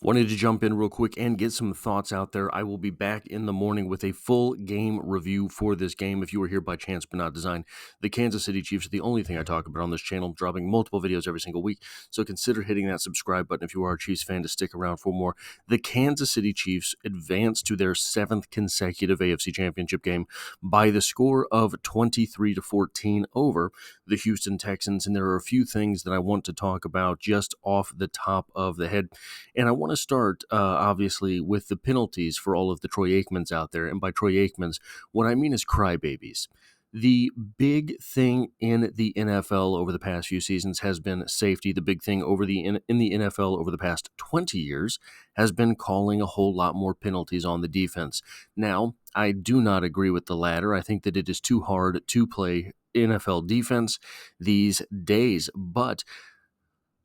Wanted to jump in real quick and get some thoughts out there. I will be back in the morning with a full game review for this game. If you were here by chance but not design, the Kansas City Chiefs are the only thing I talk about on this channel, dropping multiple videos every single week. So consider hitting that subscribe button if you are a Chiefs fan to stick around for more. The Kansas City Chiefs advanced to their 7th consecutive AFC Championship game by the score of 23-14 over the Houston Texans. And there are a few things that I want to talk about just off the top of the head. And I want to start, obviously, with the penalties for all of the Troy Aikmans out there. And by Troy Aikmans, what I mean is crybabies. The big thing in the NFL over the past few seasons has been safety. The big thing in the NFL over the past 20 years has been calling a whole lot more penalties on the defense. Now, I do not agree with the latter. I think that it is too hard to play NFL defense these days. But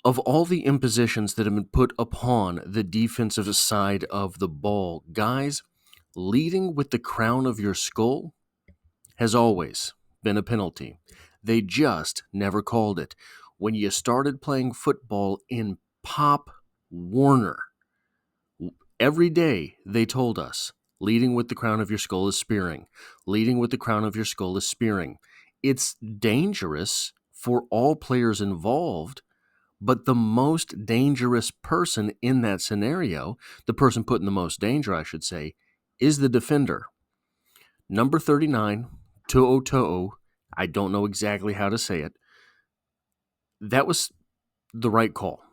of all the impositions that have been put upon the defensive side of the ball, guys, leading with the crown of your skull has always been a penalty. They just never called it. When you started playing football in Pop Warner, every day they told us, leading with the crown of your skull is spearing. Leading with the crown of your skull is spearing. It's dangerous for all players involved, but the most dangerous person in that scenario, the person put in the most danger, I should say, is the defender. Number 39, To'o, I don't know exactly how to say it. That was the right call.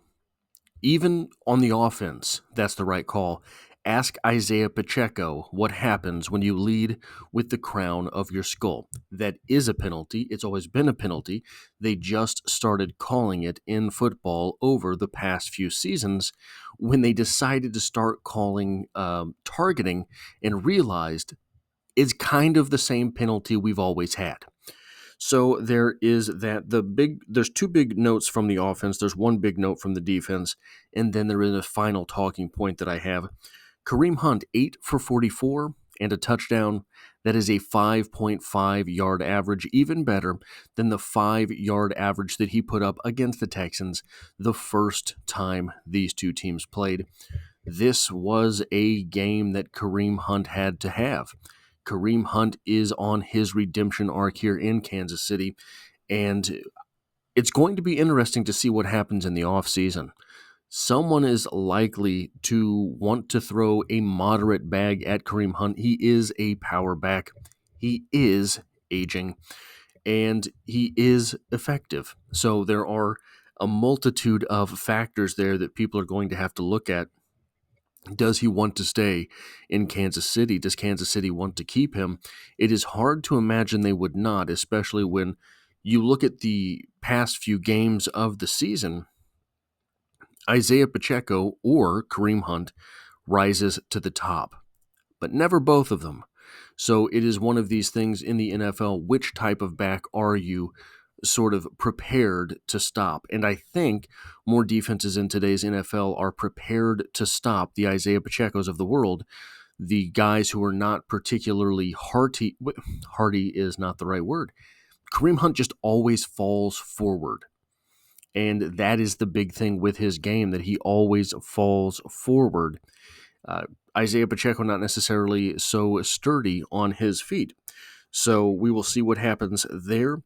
Even on the offense, that's the right call. Ask Isaiah Pacheco what happens when you lead with the crown of your skull. That is a penalty. It's always been a penalty. They just started calling it in football over the past few seasons when they decided to start calling targeting and realized it's kind of the same penalty we've always had. So there is that. There's two big notes from the offense. There's one big note from the defense, and then there is a final talking point that I have. Kareem Hunt, 8 for 44 and a touchdown. That is a 5.5 yard average, even better than the 5 yard average that he put up against the Texans the first time these two teams played. This was a game that Kareem Hunt had to have. Kareem Hunt is on his redemption arc here in Kansas City, and it's going to be interesting to see what happens in the offseason. Someone is likely to want to throw a moderate bag at Kareem Hunt. He is a power back. He is aging, and he is effective. So there are a multitude of factors there that people are going to have to look at. Does he want to stay in Kansas City? Does Kansas City want to keep him? It is hard to imagine they would not, especially when you look at the past few games of the season. Isaiah Pacheco or Kareem Hunt rises to the top, but never both of them. So it is one of these things in the NFL. Which type of back are you sort of prepared to stop? And I think more defenses in today's NFL are prepared to stop the Isaiah Pachecos of the world, the guys who are not particularly hearty. Hearty is not the right word. Kareem Hunt just always falls forward. And that is the big thing with his game, that he always falls forward. Isaiah Pacheco not necessarily so sturdy on his feet. So we will see what happens there.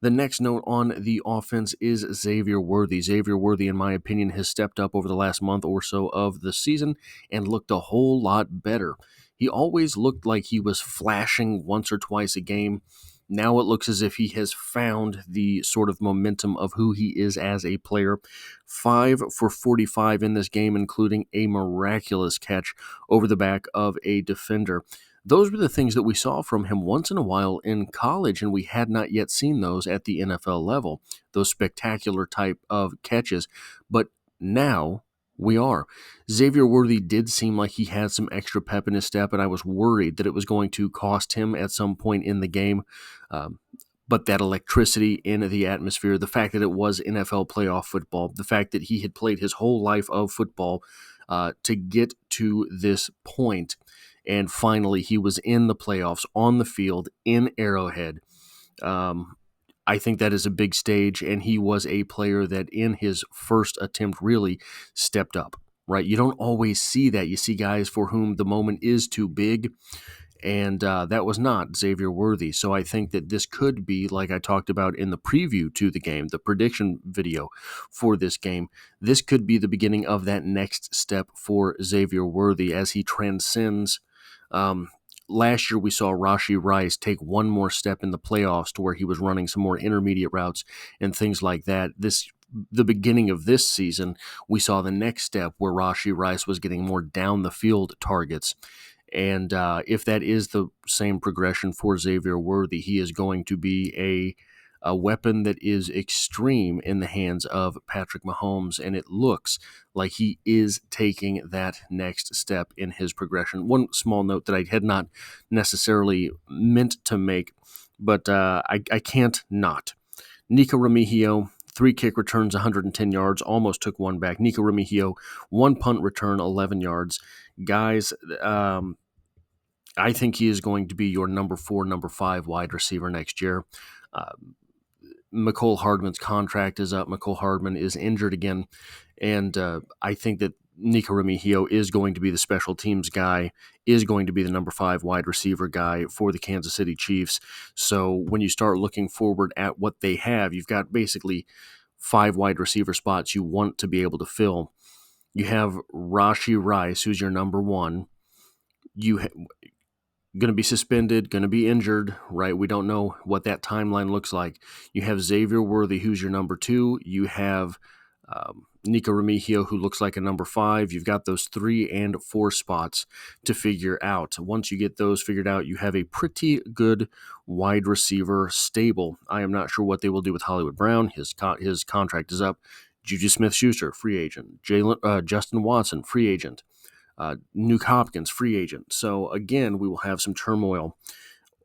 The next note on the offense is Xavier Worthy. Xavier Worthy, in my opinion, has stepped up over the last month or so of the season and looked a whole lot better. He always looked like he was flashing once or twice a game. Now it looks as if he has found the sort of momentum of who he is as a player. 5 for 45 in this game, including a miraculous catch over the back of a defender. Those were the things that we saw from him once in a while in college, and we had not yet seen those at the NFL level, those spectacular type of catches. But now we are. Xavier Worthy did seem like he had some extra pep in his step, and I was worried that it was going to cost him at some point in the game. But that electricity in the atmosphere, the fact that it was NFL playoff football, the fact that he had played his whole life of football to get to this point, and finally he was in the playoffs on the field in Arrowhead. I think that is a big stage, and he was a player that in his first attempt really stepped up. right? You don't always see that. You see guys for whom the moment is too big, and that was not Xavier Worthy. So I think that this could be, like I talked about in the preview to the game, the prediction video for this game, this could be the beginning of that next step for Xavier Worthy as he transcends. Last year we saw Rashee Rice take one more step in the playoffs to where he was running some more intermediate routes and things like that. The beginning of this season, we saw the next step where Rashee Rice was getting more down the field targets. And if that is the same progression for Xavier Worthy, he is going to be a weapon that is extreme in the hands of Patrick Mahomes, and it looks like he is taking that next step in his progression. One small note that I had not necessarily meant to make, but I can't not. Nico Remigio, 3 kick returns, 110 yards, almost took one back. Nico Remigio, 1 punt return, 11 yards. Guys, I think he is going to be your number 4, number 5 wide receiver next year. Mecole Hardman's contract is up. Mecole Hardman is injured again. And I think that Nico Remigio is going to be the special teams guy, is going to be the number 5 wide receiver guy for the Kansas City Chiefs. So when you start looking forward at what they have, you've got basically 5 wide receiver spots you want to be able to fill. You have Rashee Rice, who's your number 1. Going to be suspended, going to be injured, right? We don't know what that timeline looks like. You have Xavier Worthy, who's your number 2. You have Nico Remigio, who looks like a number 5. You've got those 3 and 4 spots to figure out. Once you get those figured out, you have a pretty good wide receiver stable. I am not sure what they will do with Hollywood Brown. His contract is up. Juju Smith-Schuster, free agent. Justin Watson, free agent. Nuke Hopkins, free agent. So again, we will have some turmoil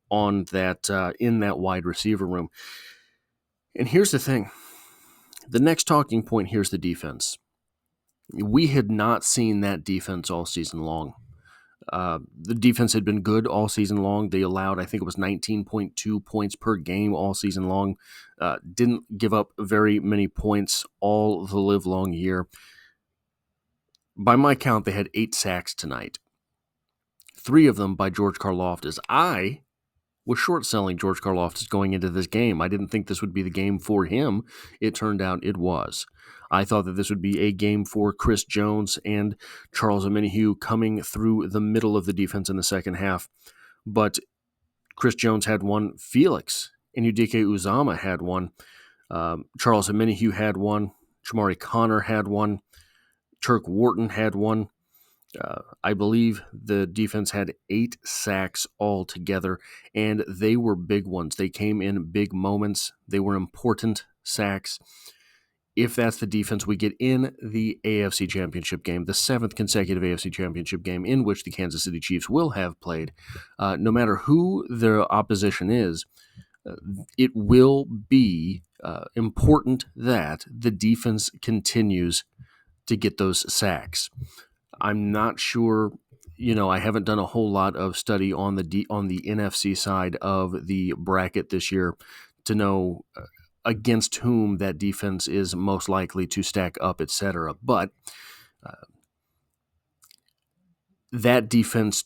on that in that wide receiver room. And here's the thing. The next talking point here is the defense. We had not seen that defense all season long. The defense had been good all season long. They allowed, I think it was 19.2 points per game all season long. Didn't give up very many points all the live long year. By my count, they had 8 sacks tonight. 3 of them by George Karlaftis. I was short-selling George Karlaftis going into this game. I didn't think this would be the game for him. It turned out it was. I thought that this would be a game for Chris Jones and Charles Omenihu coming through the middle of the defense in the second half. But Chris Jones had one. Felix Enudike Uzama had one. Charles Omenihu had one. Chamari Connor had one. Turk Wharton had one. I believe the defense had 8 sacks altogether, and they were big ones. They came in big moments. They were important sacks. If that's the defense we get in the AFC Championship game, the 7th consecutive AFC Championship game in which the Kansas City Chiefs will have played, no matter who their opposition is, it will be important that the defense continues to get those sacks. I'm not sure, I haven't done a whole lot of study on the NFC side of the bracket this year to know against whom that defense is most likely to stack up, etc. But that defense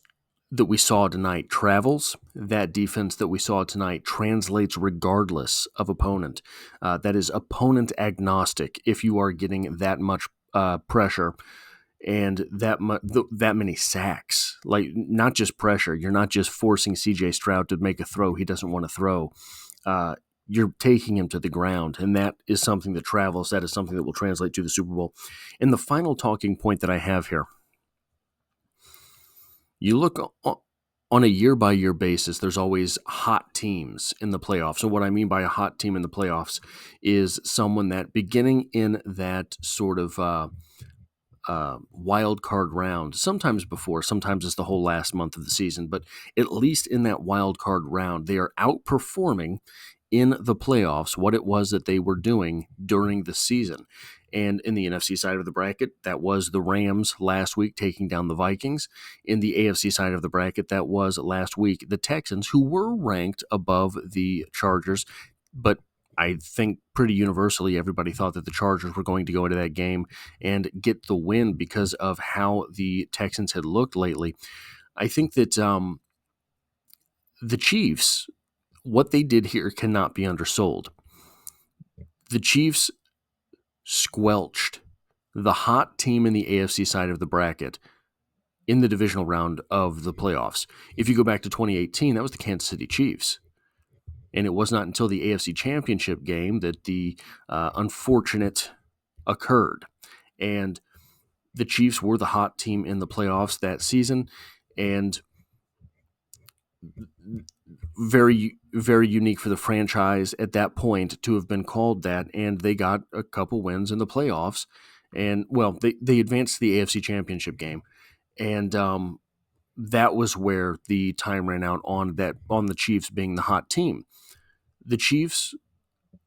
that we saw tonight travels. That defense that we saw tonight translates regardless of opponent. That is opponent agnostic if you are getting that much pressure and that many sacks. Like, not just pressure. You're not just forcing C.J. Stroud to make a throw he doesn't want to throw. You're taking him to the ground, and that is something that travels. That is something that will translate to the Super Bowl. And the final talking point that I have here, you look on a year-by-year basis, there's always hot teams in the playoffs. So what I mean by a hot team in the playoffs is someone that beginning in that sort of wild card round, sometimes before, sometimes it's the whole last month of the season, but at least in that wild card round, they are outperforming in the playoffs what it was that they were doing during the season. And in the NFC side of the bracket, that was the Rams last week taking down the Vikings. In the AFC side of the bracket, that was last week the Texans, who were ranked above the Chargers, but I think pretty universally everybody thought that the Chargers were going to go into that game and get the win because of how the Texans had looked lately. I think that the Chiefs, what they did here cannot be undersold. The Chiefs squelched the hot team in the AFC side of the bracket in the divisional round of the playoffs. If you go back to 2018, that was the Kansas City Chiefs. And it was not until the AFC Championship game that the unfortunate occurred. And the Chiefs were the hot team in the playoffs that season, and very, very unique for the franchise at that point to have been called that. And they got a couple wins in the playoffs. And, well, they advanced to the AFC Championship game. And that was where the time ran out on the Chiefs being the hot team. The Chiefs,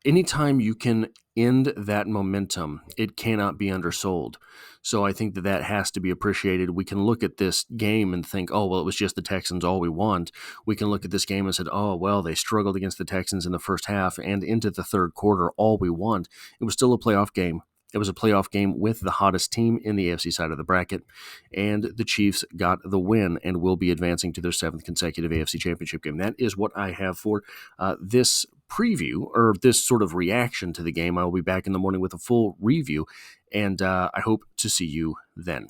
anytime you can end that momentum, it cannot be undersold. So I think that has to be appreciated. We can look at this game and think, oh, well, it was just the Texans, all we want. We can look at this game and said, oh, well, they struggled against the Texans in the first half and into the third quarter, all we want. It was still a playoff game. It was a playoff game with the hottest team in the AFC side of the bracket, and the Chiefs got the win and will be advancing to their 7th consecutive AFC Championship game. That is what I have for this preview, or this sort of reaction to the game. I will be back in the morning with a full review, and I hope to see you then.